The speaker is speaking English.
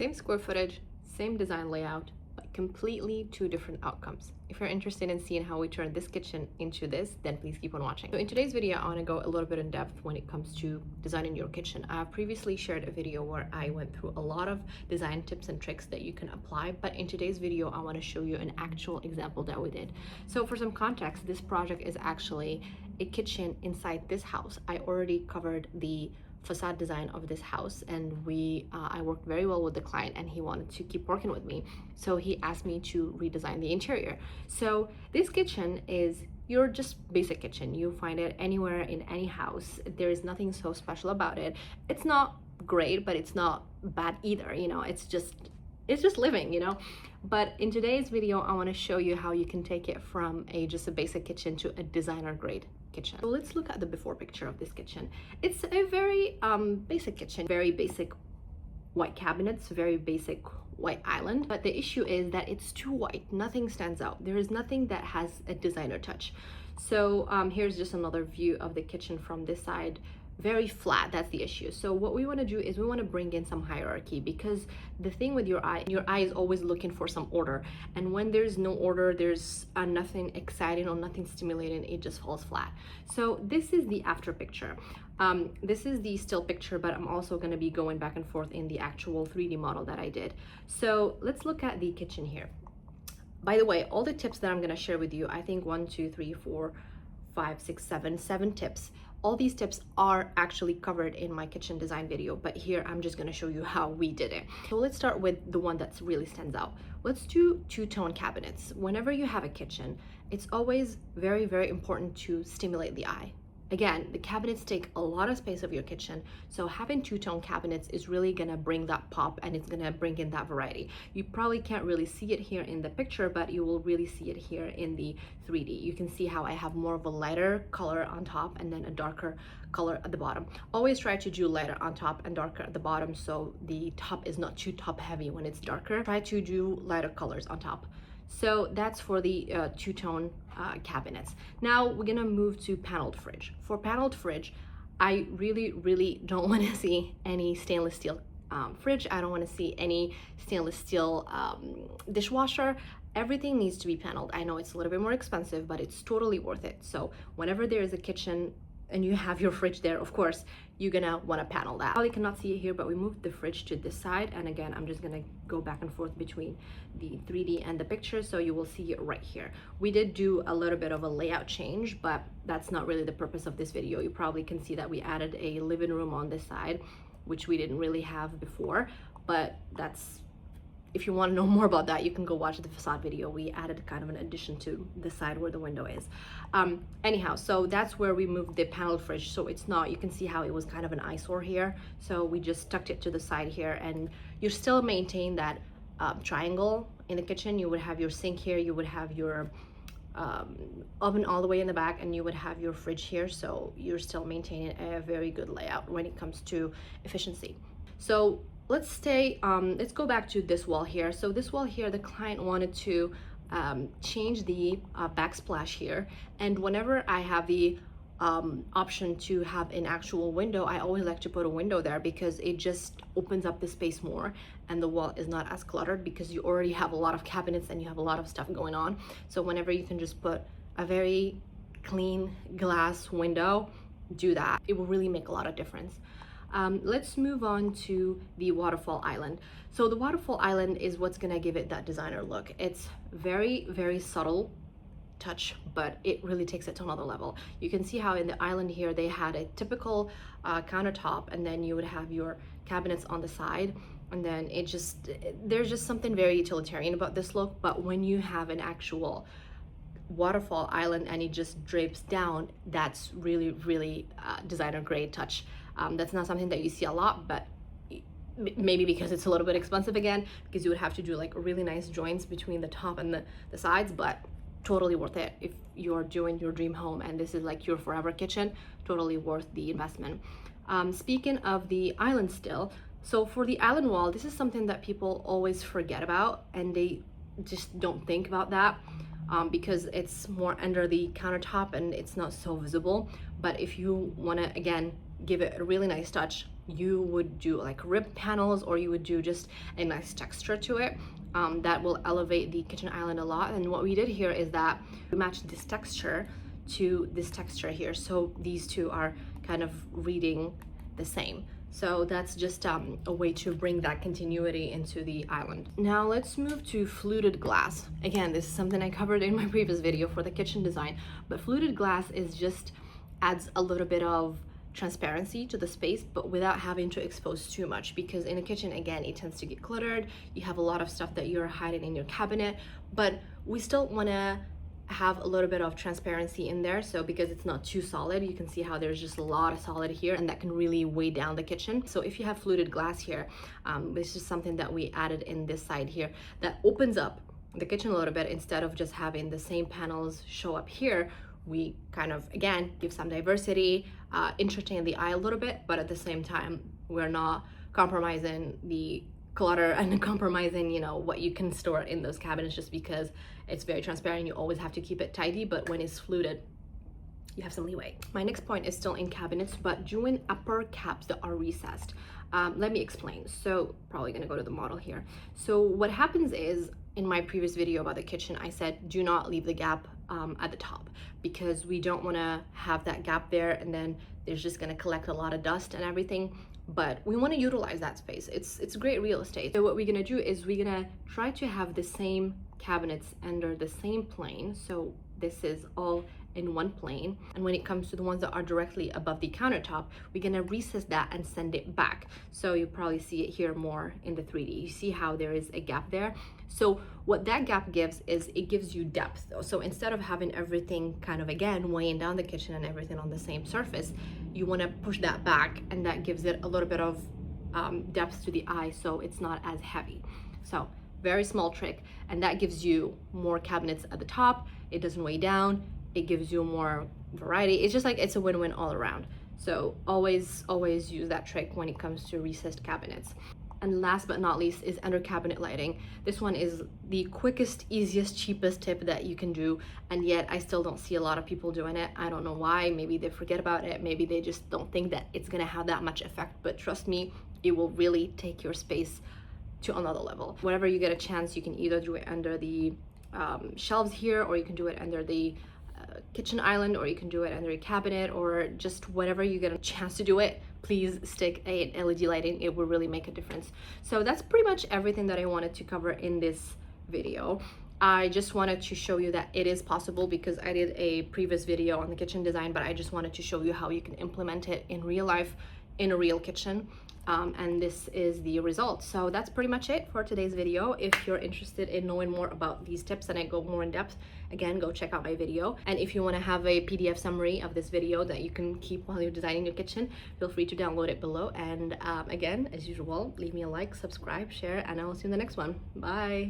Same square footage, same design layout, but completely two different outcomes. If you're interested in seeing how we turn this kitchen into this, then please keep on watching. So in today's video, I want to go a little bit in depth when it comes to designing your kitchen. I have previously shared a video where I went through a lot of design tips and tricks that you can apply, but in today's video, I want to show you an actual example that we did. So for some context, this project is actually a kitchen inside this house. I already covered the facade design of this house, and I worked very well with the client, and he wanted to keep working with me, so he asked me to redesign the interior. So this kitchen is your just basic kitchen. You find it anywhere in any house. There is nothing so special about it. It's not great, but it's not bad either, you know. It's just living, you know. But in today's video, I want to show you how you can take it from just a basic kitchen to a designer grade kitchen. So let's look at the before picture of this kitchen. It's a very basic kitchen, very basic white cabinets, very basic white island, but the issue is that it's too white. Nothing stands out. There is nothing that has a designer touch. So here's just another view of the kitchen from this side. Very flat, that's the issue. So what we want to do is we want to bring in some hierarchy, because the thing with your eye is always looking for some order, and when there's no order, there's nothing exciting or nothing stimulating, it just falls flat. So this is the after picture. This is the still picture, but I'm also going to be going back and forth in the actual 3D model that I did. So let's look at the kitchen here. By the way, all the tips that I'm going to share with you, I think 1, 2, 3, 4, 5, 6, 7 tips. All these tips are actually covered in my kitchen design video, but here I'm just going to show you how we did it. So let's start with the one that really stands out. Let's do two-tone cabinets. Whenever you have a kitchen, it's always very, very important to stimulate the eye. Again, the cabinets take a lot of space of your kitchen, so having two-tone cabinets is really gonna bring that pop, and it's gonna bring in that variety. You probably can't really see it here in the picture, but you will really see it here in the 3D. You can see how I have more of a lighter color on top and then a darker color at the bottom. Always try to do lighter on top and darker at the bottom, so the top is not too top heavy when it's darker. Try to do lighter colors on top. So that's for the two-tone cabinets. Now we're gonna move to paneled fridge. For paneled fridge, I really don't want to see any stainless steel fridge. I don't want to see any stainless steel dishwasher. Everything needs to be paneled. I know it's a little bit more expensive, but it's totally worth it. So whenever there is a kitchen and you have your fridge there, of course, you're gonna wanna panel that. Probably cannot see it here, but we moved the fridge to this side. And again, I'm just gonna go back and forth between the 3D and the picture, so you will see it right here. We did do a little bit of a layout change, but that's not really the purpose of this video. You probably can see that we added a living room on this side, which we didn't really have before, but that's, if you want to know more about that, you can go watch the facade video. We added kind of an addition to the side where the window is. Anyhow, so that's where we moved the paneled fridge. So it's not, you can see how it was kind of an eyesore here. So we just tucked it to the side here, and you still maintain that triangle in the kitchen. You would have your sink here, you would have your oven all the way in the back, and you would have your fridge here. So you're still maintaining a very good layout when it comes to efficiency. So let's go back to this wall here. So this wall here, the client wanted to change the backsplash here, and whenever I have the option to have an actual window, I always like to put a window there, because it just opens up the space more, and the wall is not as cluttered, because you already have a lot of cabinets and you have a lot of stuff going on. So whenever you can just put a very clean glass window, do that. It will really make a lot of difference. Let's move on to the Waterfall Island. So the Waterfall Island is what's gonna give it that designer look. It's very, very subtle touch, but it really takes it to another level. You can see how in the island here, they had a typical countertop, and then you would have your cabinets on the side, and then there's just something very utilitarian about this look. But when you have an actual Waterfall Island and it just drapes down, that's really designer grade touch. That's not something that you see a lot, but maybe because it's a little bit expensive, again, because you would have to do like really nice joints between the top and the sides, but totally worth it if you're doing your dream home and this is like your forever kitchen. Totally worth the investment. Speaking of the island still, so for the island wall, this is something that people always forget about, and they just don't think about that. Because it's more under the countertop and it's not so visible. But if you want to, again, give it a really nice touch, you would do like rib panels, or you would do just a nice texture to it. That will elevate the kitchen island a lot. And what we did here is that we matched this texture to this texture here, so these two are kind of reading the same. So that's just a way to bring that continuity into the island. Now let's move to fluted glass. Again, this is something I covered in my previous video for the kitchen design, but fluted glass is just adds a little bit of transparency to the space, but without having to expose too much, because in a kitchen, again, it tends to get cluttered. You have a lot of stuff that you're hiding in your cabinet, but we still want to have a little bit of transparency in there. So because it's not too solid, you can see how there's just a lot of solid here, and that can really weigh down the kitchen. So if you have fluted glass here, this is something that we added in this side here that opens up the kitchen a little bit. Instead of just having the same panels show up here, we kind of, again, give some diversity, entertain the eye a little bit, but at the same time, we're not compromising the clutter and compromising, you know, what you can store in those cabinets, just because it's very transparent. You always have to keep it tidy, but when it's fluted, you have some leeway. My next point is still in cabinets, but doing upper caps that are recessed. Let me explain. So probably gonna go to the model here. So what happens is, in my previous video about the kitchen, I said do not leave the gap at the top, because we don't want to have that gap there and then there's just going to collect a lot of dust and everything. But we want to utilize that space. It's great real estate. So what we're going to do is we're going to try to have the same cabinets under the same plane. So this is all in one plane, and when it comes to the ones that are directly above the countertop, we're gonna recess that and send it back. So you probably see it here more in the 3D. You see how there is a gap there. So what that gap gives is it gives you depth though. So instead of having everything kind of, again, weighing down the kitchen and everything on the same surface, you want to push that back, and that gives it a little bit of depth to the eye, so it's not as heavy. So very small trick, and that gives you more cabinets at the top. It doesn't weigh down. It gives you more variety. It's just like, it's a win-win all around. So always use that trick when it comes to recessed cabinets. And last but not least is under cabinet lighting. This one is the quickest, easiest, cheapest tip that you can do, and yet I still don't see a lot of people doing it. I don't know why. Maybe they forget about it. Maybe they just don't think that it's gonna have that much effect, but trust me, it will really take your space to another level. Whenever you get a chance, you can either do it under the shelves here, or you can do it under the kitchen island, or you can do it under a cabinet, or just whenever you get a chance to do it, please stick a LED lighting. It will really make a difference. So that's pretty much everything that I wanted to cover in this video. I just wanted to show you that it is possible, because I did a previous video on the kitchen design, but I just wanted to show you how you can implement it in real life in a real kitchen. And this is the result. So that's pretty much it for today's video. If you're interested in knowing more about these tips and I go more in depth, again, go check out my video. And if you want to have a PDF summary of this video that you can keep while you're designing your kitchen, feel free to download it below. And again, as usual, leave me a like, subscribe, share, and I will see you in the next one. Bye.